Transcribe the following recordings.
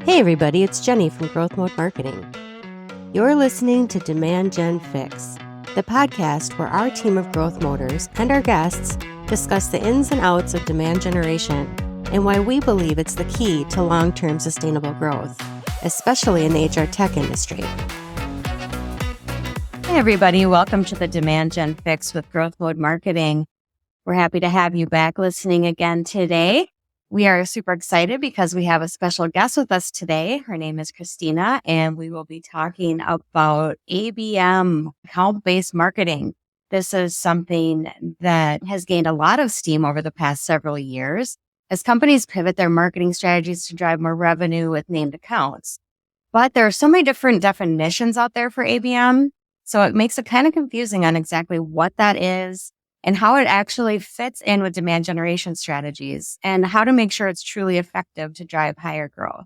Hey everybody, it's Jenny from GrowthMode Marketing. You're listening to Demand Gen Fix, the podcast where our team of growth moders and our guests discuss the ins and outs of demand generation and why we believe it's the key to long-term sustainable growth, especially in the HR tech industry. Hey everybody, welcome to the Demand Gen Fix with GrowthMode Marketing. We're happy to have you back listening again today. We are super excited because we have a special guest with us today. Her name is Kristina, and we will be talking about ABM, account-based marketing. This is something that has gained a lot of steam over the past several years as companies pivot their marketing strategies to drive more revenue with named accounts. But there are so many different definitions out there for ABM, so it makes it kind of confusing on exactly what that is and how it actually fits in with demand generation strategies and how to make sure it's truly effective to drive higher growth.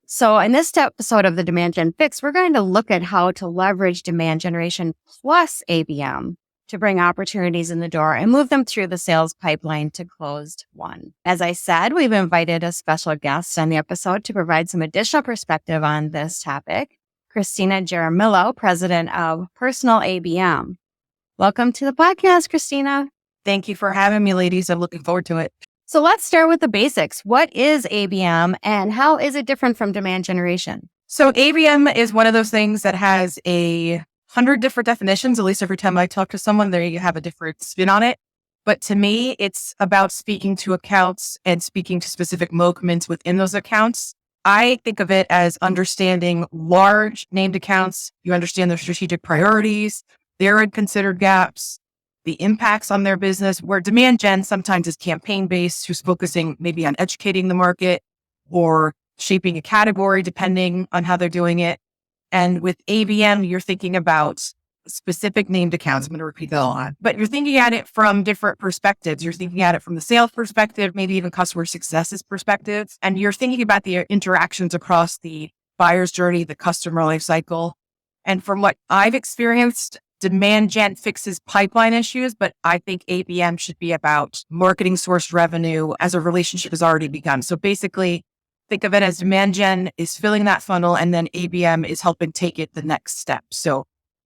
So in this episode of the Demand Gen Fix, we're going to look at how to leverage demand generation plus ABM to bring opportunities in the door and move them through the sales pipeline to closed won. As I said, we've invited a special guest on the episode to provide some additional perspective on this topic, Kristina Jaramillo, president of Personal ABM. Welcome to the podcast, Kristina. Thank you for having me, ladies. I'm looking forward to it. So let's start with the basics. What is ABM and how is it different from demand generation? So ABM is one of those things that has 100 different definitions. At least every time I talk to someone, there you have a different spin on it. But to me, it's about speaking to accounts and speaking to specific movements within those accounts. I think of it as understanding large named accounts. You understand their strategic priorities, their unconsidered gaps, the impacts on their business, where demand gen sometimes is campaign-based, who's focusing maybe on educating the market or shaping a category, depending on how they're doing it. And with ABM, you're thinking about specific named accounts. I'm going to repeat that a lot, but you're thinking at it from different perspectives. You're thinking at it from the sales perspective, maybe even customer successes perspective. And you're thinking about the interactions across the buyer's journey, the customer life cycle. And from what I've experienced, demand gen fixes pipeline issues, but I think ABM should be about marketing sourced revenue as a relationship has already begun. So basically, think of it as demand gen is filling that funnel, and then ABM is helping take it the next step. So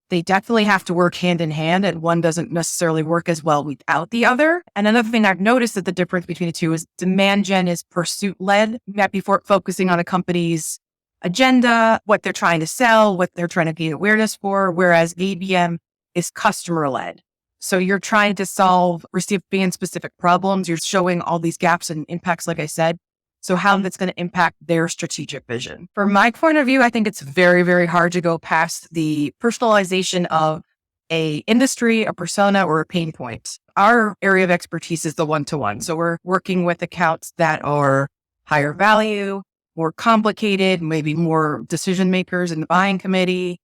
they definitely have to work hand in hand, and one doesn't necessarily work as well without the other. And another thing I've noticed that the difference between the two is demand gen is pursuit led, not before focusing on a company's agenda, what they're trying to sell, what they're trying to gain awareness for, whereas ABM is customer led. So you're trying to solve recipient specific problems. You're showing all these gaps and impacts, like I said. So how that's going to impact their strategic vision. From my point of view, I think it's very, very hard to go past the personalization of a industry, a persona, or a pain point. Our area of expertise is the one-to-one. So we're working with accounts that are higher value, more complicated, maybe more decision makers in the buying committee.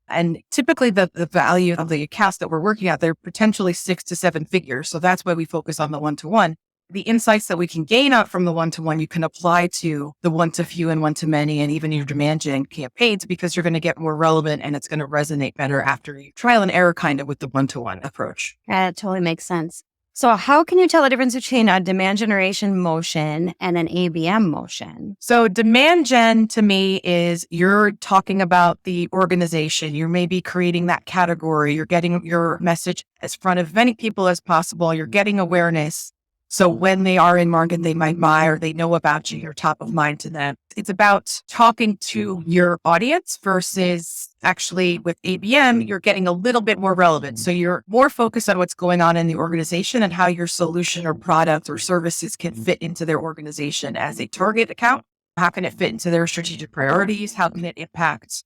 And typically the value of the accounts that we're working at, they're potentially 6 to 7 figures. So that's why we focus on the one-to-one. The insights that we can gain out from the one-to-one, you can apply to the one-to-few and one-to-many and even your demand gen campaigns, because you're going to get more relevant and it's going to resonate better after you trial and error kind of with the one-to-one approach. That totally makes sense. So how can you tell the difference between a demand generation motion and an ABM motion? So demand gen to me is you're talking about the organization. You're maybe creating that category. You're getting your message as front of as many people as possible. You're getting awareness. So when they are in market, they might buy or they know about you. You're top of mind to them. It's about talking to your audience versus actually with ABM, you're getting a little bit more relevant. So you're more focused on what's going on in the organization and how your solution or product or services can fit into their organization as a target account. How can it fit into their strategic priorities? How can it impact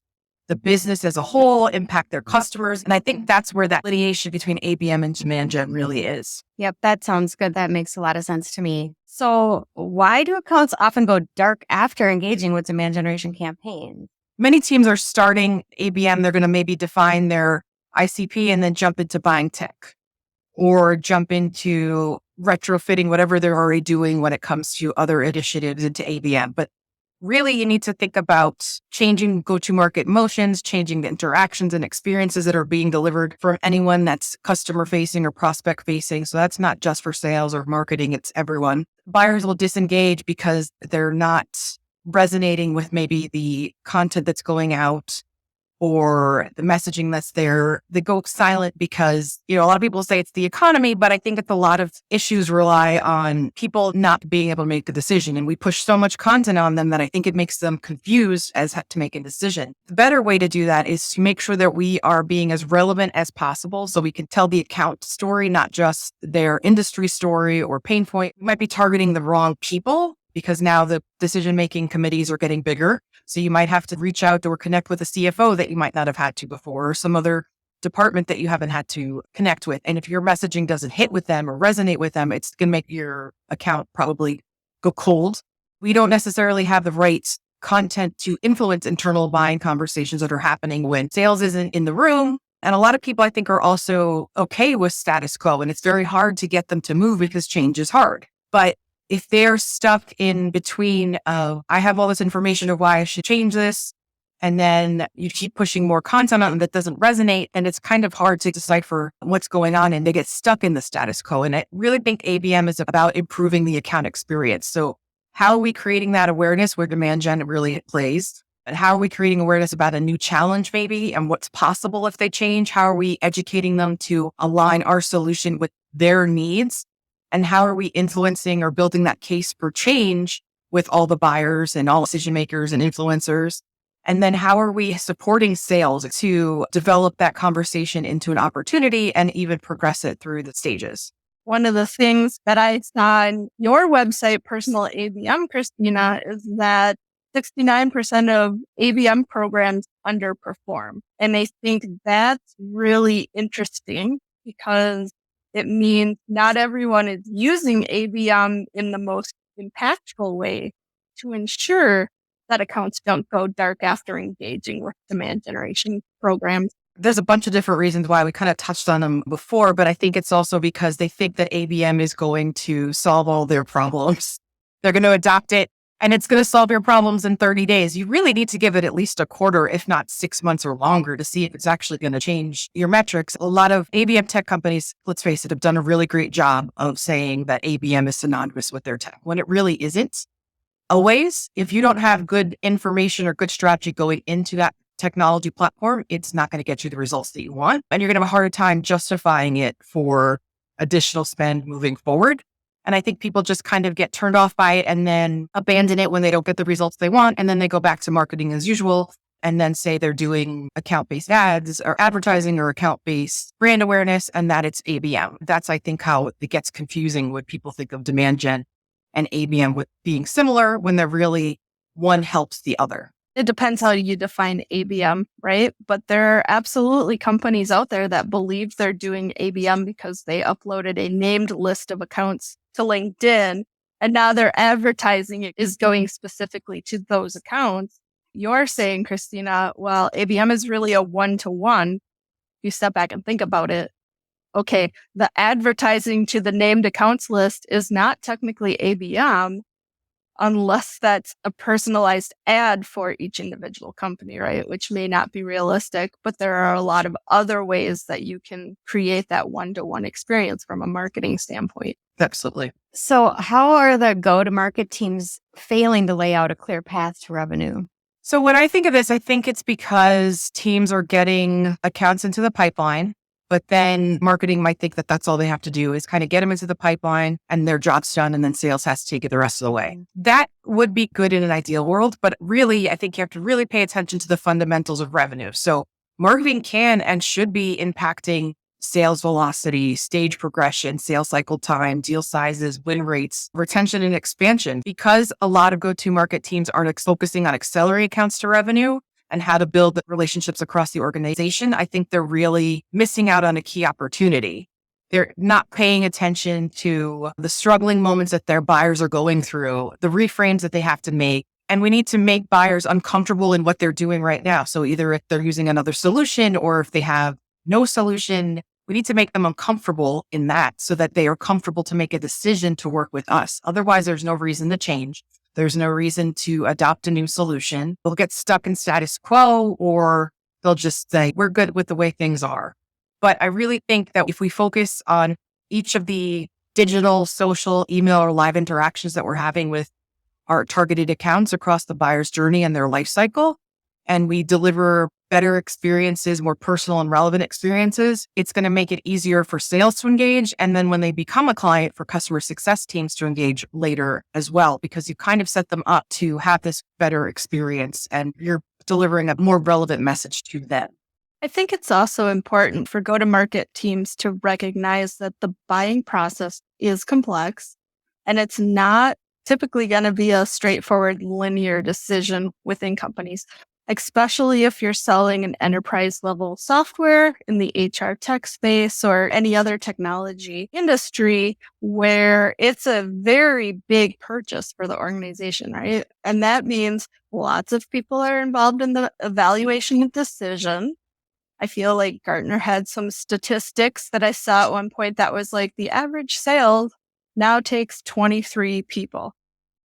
the business as a whole, impact their customers? And I think that's where that delineation between ABM and demand gen really is. Yep, that sounds good. That makes a lot of sense to me. So why do accounts often go dark after engaging with demand generation campaigns? Many teams are starting ABM. They're going to maybe define their ICP and then jump into buying tech or jump into retrofitting whatever they're already doing when it comes to other initiatives into ABM. But really, you need to think about changing go-to-market motions, changing the interactions and experiences that are being delivered for anyone that's customer-facing or prospect-facing. So that's not just for sales or marketing, it's everyone. Buyers will disengage because they're not resonating with maybe the content that's going out or the messaging that's there, they go silent because, a lot of people say it's the economy, but I think it's a lot of issues rely on people not being able to make a decision. And we push so much content on them that I think it makes them confused as to make a decision. The better way to do that is to make sure that we are being as relevant as possible so we can tell the account story, not just their industry story or pain point. We might be targeting the wrong people because now the decision-making committees are getting bigger. So you might have to reach out or connect with a CFO that you might not have had to before, or some other department that you haven't had to connect with. And if your messaging doesn't hit with them or resonate with them, it's going to make your account probably go cold. We don't necessarily have the right content to influence internal buying conversations that are happening when sales isn't in the room. And a lot of people, I think, are also okay with status quo. And it's very hard to get them to move because change is hard. But if they're stuck in between, I have all this information of why I should change this, and then you keep pushing more content on them that doesn't resonate, and it's kind of hard to decipher what's going on, and they get stuck in the status quo. And I really think ABM is about improving the account experience. So how are we creating that awareness where demand gen really plays? And how are we creating awareness about a new challenge maybe and what's possible if they change? How are we educating them to align our solution with their needs? And how are we influencing or building that case for change with all the buyers and all decision makers and influencers? And then how are we supporting sales to develop that conversation into an opportunity and even progress it through the stages? One of the things that I saw on your website, Personal ABM, Kristina, is that 69% of ABM programs underperform. And I think that's really interesting because it means not everyone is using ABM in the most impactful way to ensure that accounts don't go dark after engaging with demand generation programs. There's a bunch of different reasons why we kind of touched on them before, but I think it's also because they think that ABM is going to solve all their problems. They're going to adopt it and it's going to solve your problems in 30 days. You really need to give it at least a quarter, if not 6 months or longer, to see if it's actually going to change your metrics. A lot of ABM tech companies, let's face it, have done a really great job of saying that ABM is synonymous with their tech when it really isn't. Always, if you don't have good information or good strategy going into that technology platform, it's not going to get you the results that you want. And you're going to have a harder time justifying it for additional spend moving forward. And I think people just kind of get turned off by it and then abandon it when they don't get the results they want. And then they go back to marketing as usual and then say they're doing account-based ads or advertising or account-based brand awareness and that it's ABM. That's, I think, how it gets confusing when people think of demand gen and ABM with being similar when they're really one helps the other. It depends how you define ABM, right? But there are absolutely companies out there that believe they're doing ABM because they uploaded a named list of accounts to LinkedIn, and now their advertising is going specifically to those accounts. You're saying, Kristina, well, ABM is really a one-to-one. You step back and think about it. Okay, the advertising to the named accounts list is not technically ABM unless that's a personalized ad for each individual company, right? Which may not be realistic, but there are a lot of other ways that you can create that one-to-one experience from a marketing standpoint. Absolutely. So how are the go-to-market teams failing to lay out a clear path to revenue? So when I think of this, I think it's because teams are getting accounts into the pipeline, but then marketing might think that that's all they have to do is kind of get them into the pipeline and their job's done. And then sales has to take it the rest of the way. That would be good in an ideal world, but really, I think you have to really pay attention to the fundamentals of revenue. So marketing can and should be impacting sales velocity, stage progression, sales cycle time, deal sizes, win rates, retention and expansion. Because a lot of go-to-market teams aren't focusing on accelerating accounts to revenue and how to build relationships across the organization, I think they're really missing out on a key opportunity. They're not paying attention to the struggling moments that their buyers are going through, the reframes that they have to make. And we need to make buyers uncomfortable in what they're doing right now. So either if they're using another solution or if they have no solution, we need to make them uncomfortable in that so that they are comfortable to make a decision to work with us. Otherwise, there's no reason to change. There's no reason to adopt a new solution. They'll get stuck in status quo or they'll just say, we're good with the way things are. But I really think that if we focus on each of the digital, social, email, or live interactions that we're having with our targeted accounts across the buyer's journey and their life cycle, and we deliver better experiences, more personal and relevant experiences, it's going to make it easier for sales to engage. And then when they become a client, for customer success teams to engage later as well, because you kind of set them up to have this better experience and you're delivering a more relevant message to them. I think it's also important for go-to-market teams to recognize that the buying process is complex and it's not typically going to be a straightforward linear decision within companies, especially if you're selling an enterprise level software in the HR tech space or any other technology industry where it's a very big purchase for the organization, right? And that means lots of people are involved in the evaluation decision. I feel like Gartner had some statistics that I saw at one point that was like the average sale now takes 23 people.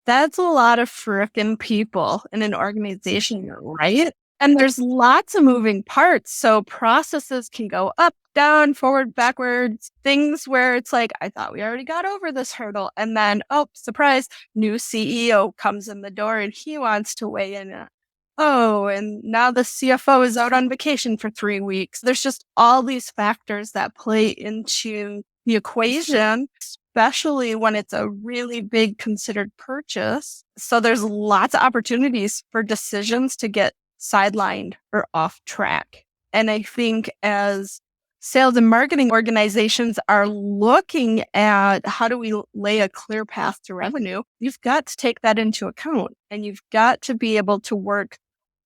That's a lot of frickin' people in an organization, right? And there's lots of moving parts. So processes can go up, down, forward, backwards, things where it's like, I thought we already got over this hurdle. And then, oh, surprise, new CEO comes in the door and he wants to weigh in. Oh, and now the CFO is out on vacation for 3 weeks. There's just all these factors that play into the equation, especially when it's a really big considered purchase. So there's lots of opportunities for decisions to get sidelined or off track. And I think as sales and marketing organizations are looking at how do we lay a clear path to revenue, you've got to take that into account and you've got to be able to work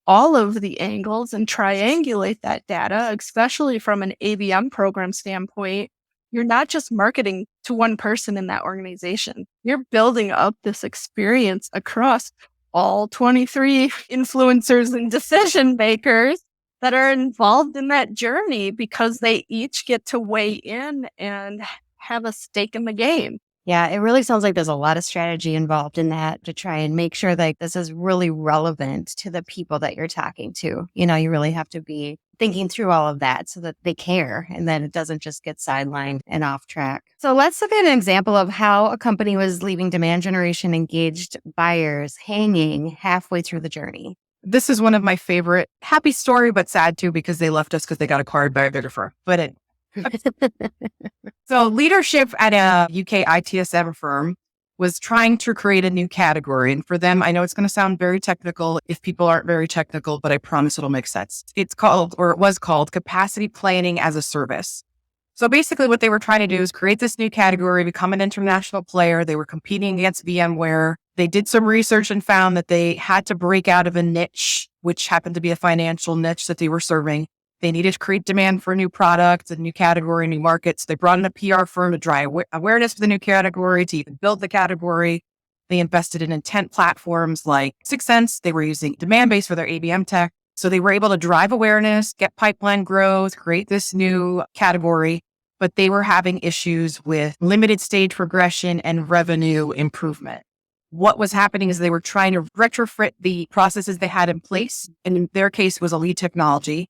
all of the angles and triangulate that data, especially from an ABM program standpoint. You're not just marketing to one person in that organization. You're building up this experience across all 23 influencers and decision makers that are involved in that journey because they each get to weigh in and have a stake in the game. Yeah, it really sounds like there's a lot of strategy involved in that to try and make sure that this is really relevant to the people that you're talking to. You know, you really have to be thinking through all of that so that they care and then it doesn't just get sidelined and off track. So let's look at an example of how a company was leaving demand generation engaged buyers hanging halfway through the journey. This is one of my favorite, happy story, but sad too, because they left us because they got acquired by a bigger firm. But so leadership at a UK ITSM firm was trying to create a new category. And for them, I know it's going to sound very technical if people aren't very technical, but I promise it'll make sense. It's called, or it was called, capacity planning as a service. So basically what they were trying to do is create this new category, become an international player. They were competing against VMware. They did some research and found that they had to break out of a niche, which happened to be a financial niche that they were serving. They needed to create demand for new products, a new category, new markets. They brought in a PR firm to drive awareness for the new category, to even build the category. They invested in intent platforms like 6 Sense. They were using Demandbase for their ABM tech. So they were able to drive awareness, get pipeline growth, create this new category, but they were having issues with limited stage progression and revenue improvement. What was happening is they were trying to retrofit the processes they had in place. And in their case, it was a lead technology.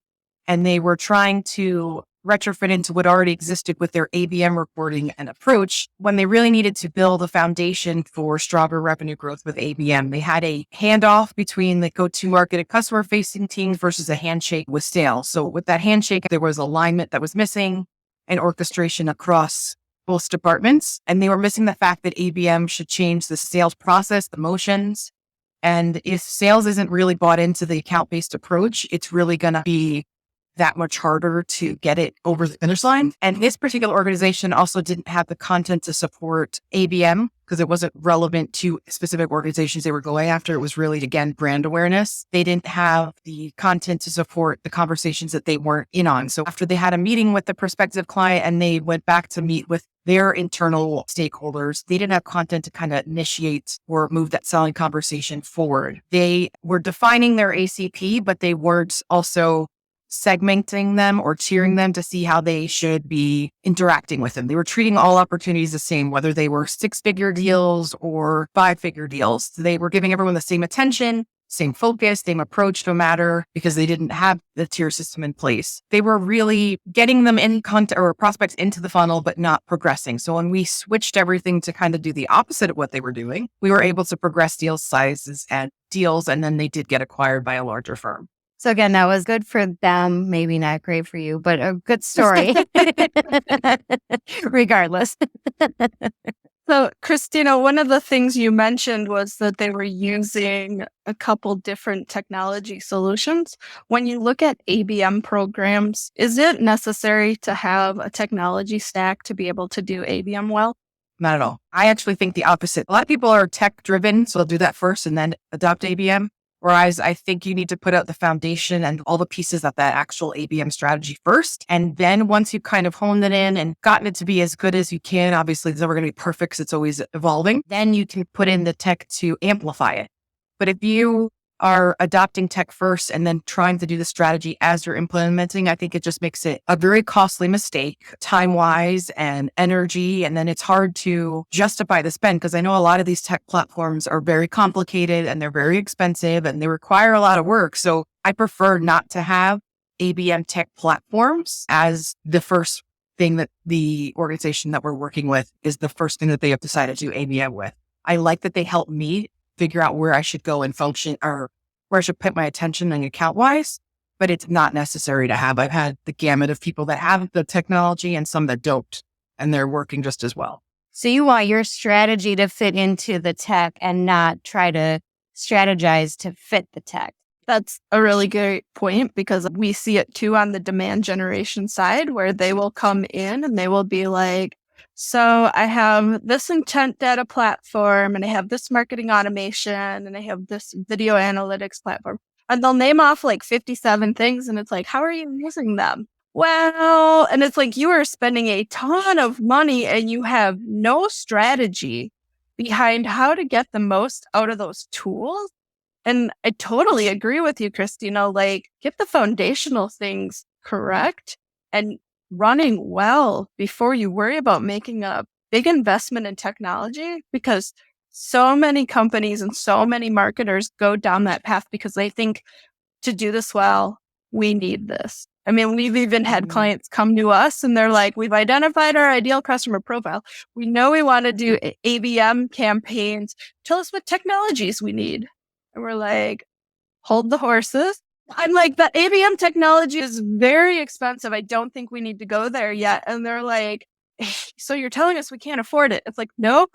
And they were trying to retrofit into what already existed with their ABM reporting and approach when they really needed to build a foundation for stronger revenue growth with ABM. They had a handoff between the go-to-market and customer-facing teams versus a handshake with sales. So with that handshake, there was alignment that was missing and orchestration across both departments. And they were missing the fact that ABM should change the sales process, the motions. And if sales isn't really bought into the account-based approach, it's really going to be that much harder to get it over the finish line. And this particular organization also didn't have the content to support ABM because it wasn't relevant to specific organizations they were going after. It was really, again, brand awareness. They didn't have the content to support the conversations that they weren't in on. So after they had a meeting with the prospective client and they went back to meet with their internal stakeholders, they didn't have content to kind of initiate or move that selling conversation forward. They were defining their ACP, but they weren't also segmenting them or tiering them to see how they should be interacting with them. They were treating all opportunities the same, whether they were 6-figure deals or 5-figure deals. They were giving everyone the same attention, same focus, same approach, no matter, because they didn't have the tier system in place. They were really getting them in content or prospects into the funnel, but not progressing. So when we switched everything to kind of do the opposite of what they were doing, we were able to progress deal sizes and deals, and then they did get acquired by a larger firm. So again, that was good for them, maybe not great for you, but a good story regardless. So, Kristina, one of the things you mentioned was that they were using a couple different technology solutions. When you look at ABM programs, is it necessary to have a technology stack to be able to do ABM well? Not at all. I actually think the opposite. A lot of people are tech driven, so they'll do that first and then adopt ABM. Whereas I think you need to put out the foundation and all the pieces of that actual ABM strategy first. And then once you've kind of honed it in and gotten it to be as good as you can, obviously it's never going to be perfect because it's always evolving, then you can put in the tech to amplify it. But if you are adopting tech first and then trying to do the strategy as you're implementing, I think it just makes it a very costly mistake, time-wise and energy. And then it's hard to justify the spend because I know a lot of these tech platforms are very complicated and they're very expensive and they require a lot of work. So I prefer not to have ABM tech platforms as the first thing that the organization that we're working with is the first thing that they have decided to do ABM with. I like that they help me figure out where I should go and function or where I should put my attention and account wise, but it's not necessary to have. I've had the gamut of people that have the technology and some that don't, and they're working just as well. So you want your strategy to fit into the tech and not try to strategize to fit the tech. That's a really great point because we see it too on the demand generation side where they will come in and they will be like, so I have this intent data platform and I have this marketing automation and I have this video analytics platform. And they'll name off like 57 things. And it's like, how are you using them? Well, and it's like you are spending a ton of money and you have no strategy behind how to get the most out of those tools. And I totally agree with you, Kristina, like get the foundational things correct and running well before you worry about making a big investment in technology, because so many companies and so many marketers go down that path because they think to do this well, we need this. I mean, we've even had clients come to us and they're like, we've identified our ideal customer profile. We know we want to do ABM campaigns. Tell us what technologies we need. And we're like, hold the horses. I'm like, that ABM technology is very expensive. I don't think we need to go there yet. And they're like, so you're telling us we can't afford it? It's like, no,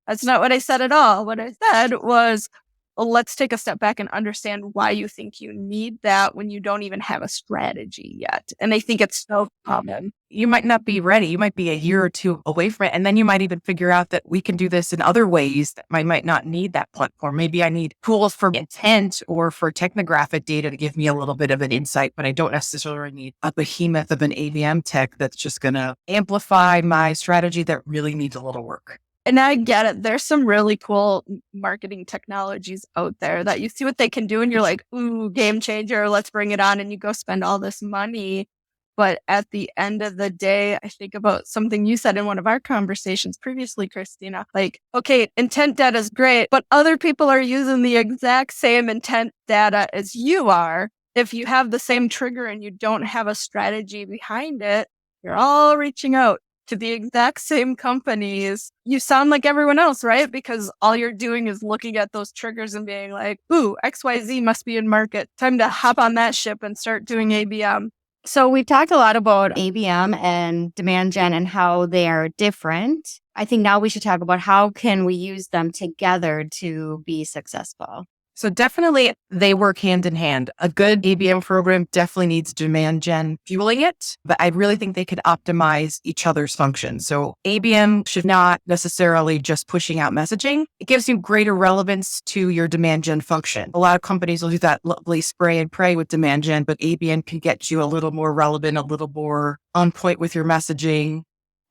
that's not what I said at all. What I said was, well, let's take a step back and understand why you think you need that when you don't even have a strategy yet. And I think it's so common. You might not be ready. You might be a year or two away from it. And then you might even figure out that we can do this in other ways that I might not need that platform. Maybe I need tools for intent or for technographic data to give me a little bit of an insight, but I don't necessarily need a behemoth of an ABM tech that's just going to amplify my strategy that really needs a little work. And I get it. There's some really cool marketing technologies out there that you see what they can do and you're like, ooh, game changer, let's bring it on. And you go spend all this money. But at the end of the day, I think about something you said in one of our conversations previously, Kristina, like, okay, intent data is great, but other people are using the exact same intent data as you are. If you have the same trigger and you don't have a strategy behind it, you're all reaching out to the exact same companies. You sound like everyone else, right? Because all you're doing is looking at those triggers and being like, ooh, XYZ must be in market. Time to hop on that ship and start doing ABM. So we've talked a lot about ABM and demand gen and how they are different. I think now we should talk about how can we use them together to be successful. So definitely they work hand in hand. A good ABM program definitely needs demand gen fueling it, but I really think they could optimize each other's functions. So ABM should not necessarily just pushing out messaging. It gives you greater relevance to your demand gen function. A lot of companies will do that lovely spray and pray with demand gen, but ABM can get you a little more relevant, a little more on point with your messaging.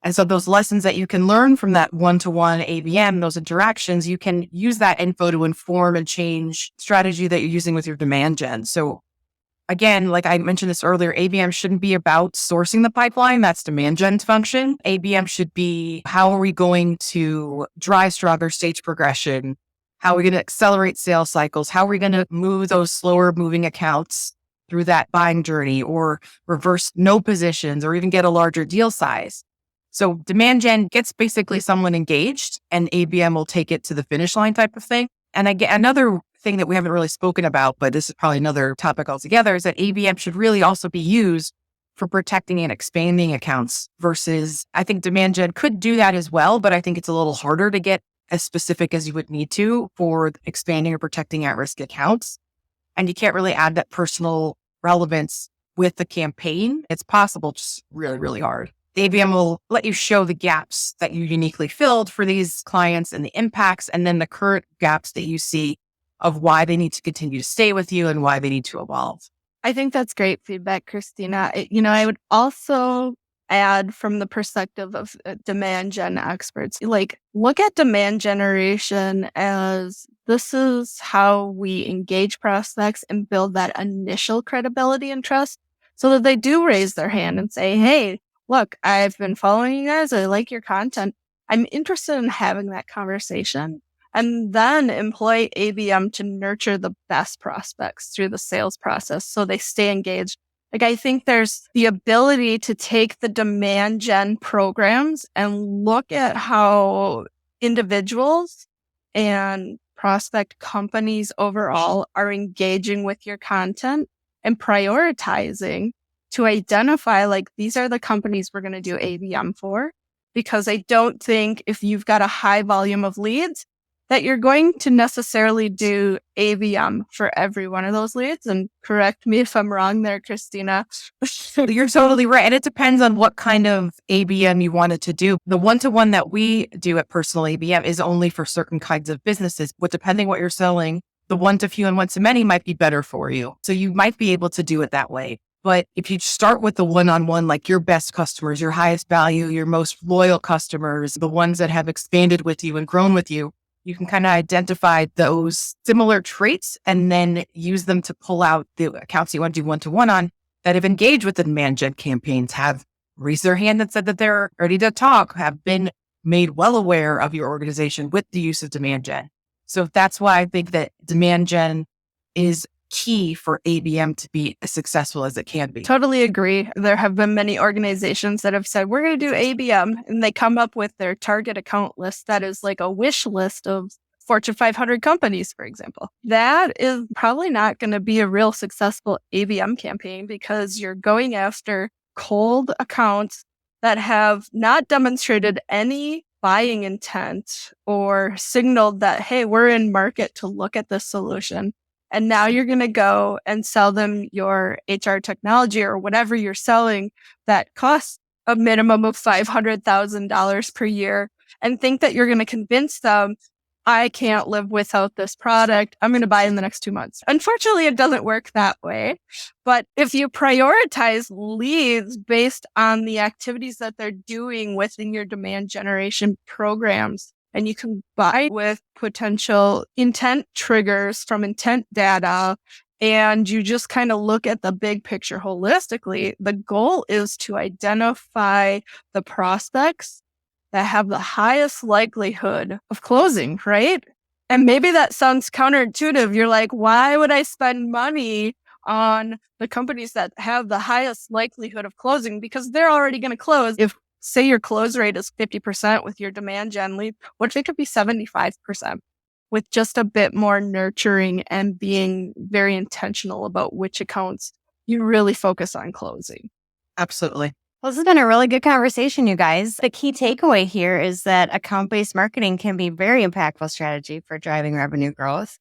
And so those lessons that you can learn from that one-to-one ABM, those interactions, you can use that info to inform and change strategy that you're using with your demand gen. So again, like I mentioned this earlier, ABM shouldn't be about sourcing the pipeline. That's demand gen's function. ABM should be, how are we going to drive stronger stage progression? How are we going to accelerate sales cycles? How are we going to move those slower moving accounts through that buying journey, or reverse no positions, or even get a larger deal size? So demand gen gets basically someone engaged, and ABM will take it to the finish line type of thing. And again, another thing that we haven't really spoken about, but this is probably another topic altogether, is that ABM should really also be used for protecting and expanding accounts versus, I think demand gen could do that as well, but I think it's a little harder to get as specific as you would need to for expanding or protecting at-risk accounts. And you can't really add that personal relevance with the campaign. It's possible, just really, really hard. The ABM will let you show the gaps that you uniquely filled for these clients and the impacts, and then the current gaps that you see of why they need to continue to stay with you and why they need to evolve. I think that's great feedback, Kristina. I would also add from the perspective of demand gen experts, like look at demand generation as this is how we engage prospects and build that initial credibility and trust so that they do raise their hand and say, hey, look, I've been following you guys. I like your content. I'm interested in having that conversation. And then employ ABM to nurture the best prospects through the sales process so they stay engaged. Like, I think there's the ability to take the demand gen programs and look at how individuals and prospect companies overall are engaging with your content and prioritizing to identify, like, these are the companies we're going to do ABM for. Because I don't think if you've got a high volume of leads, that you're going to necessarily do ABM for every one of those leads. And correct me if I'm wrong there, Kristina. You're totally right. And it depends on what kind of ABM you wanted to do. The one-to-one that we do at Personal ABM is only for certain kinds of businesses. But depending what you're selling, the one-to-few and one-to-many might be better for you. So you might be able to do it that way. But if you start with the one-on-one, like your best customers, your highest value, your most loyal customers, the ones that have expanded with you and grown with you, you can kind of identify those similar traits and then use them to pull out the accounts you want to do one-to-one on that have engaged with the demand gen campaigns, have raised their hand and said that they're ready to talk, have been made well aware of your organization with the use of demand gen. So that's why I think that demand gen is key for ABM to be as successful as it can be. Totally agree. There have been many organizations that have said, we're going to do ABM, and they come up with their target account list that is like a wish list of Fortune 500 companies, for example. That is probably not going to be a real successful ABM campaign because you're going after cold accounts that have not demonstrated any buying intent or signaled that, hey, we're in market to look at this solution. And now you're going to go and sell them your HR technology or whatever you're selling that costs a minimum of $500,000 per year and think that you're going to convince them, I can't live without this product. I'm going to buy in the next 2 months. Unfortunately, it doesn't work that way. But if you prioritize leads based on the activities that they're doing within your demand generation programs, and you combine with potential intent triggers from intent data, and you just kind of look at the big picture holistically, the goal is to identify the prospects that have the highest likelihood of closing, right? And maybe that sounds counterintuitive. You're like, why would I spend money on the companies that have the highest likelihood of closing? Because they're already going to close. If say your close rate is 50% with your demand gen lead, what if it could be 75% with just a bit more nurturing and being very intentional about which accounts you really focus on closing? Absolutely. Well, this has been a really good conversation, you guys. The key takeaway here is that account-based marketing can be a very impactful strategy for driving revenue growth.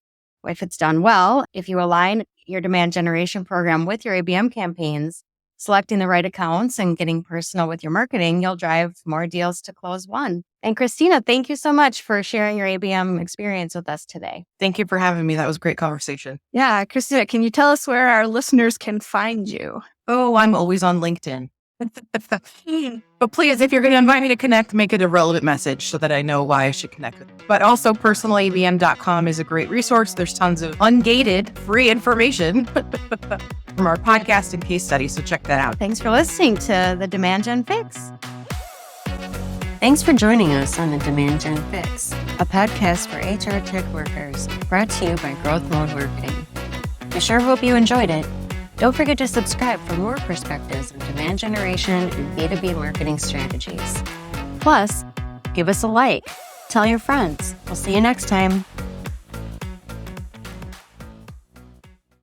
If it's done well, if you align your demand generation program with your ABM campaigns, selecting the right accounts and getting personal with your marketing, you'll drive more deals to close one. And Kristina, thank you so much for sharing your ABM experience with us today. Thank you for having me. That was a great conversation. Yeah, Kristina, can you tell us where our listeners can find you? Oh, I'm always on LinkedIn. But please, if you're going to invite me to connect, make it a relevant message so that I know why I should connect with you. But also personalabm.com is a great resource. There's tons of ungated free information from our podcast and case studies. So check that out. Thanks for listening to the Demand Gen Fix. Thanks for joining us on the Demand Gen Fix, a podcast for HR tech workers, brought to you by GrowthMode Marketing. We sure hope you enjoyed it. Don't forget to subscribe for more perspectives on demand generation and B2B marketing strategies. Plus, give us a like. Tell your friends. We'll see you next time.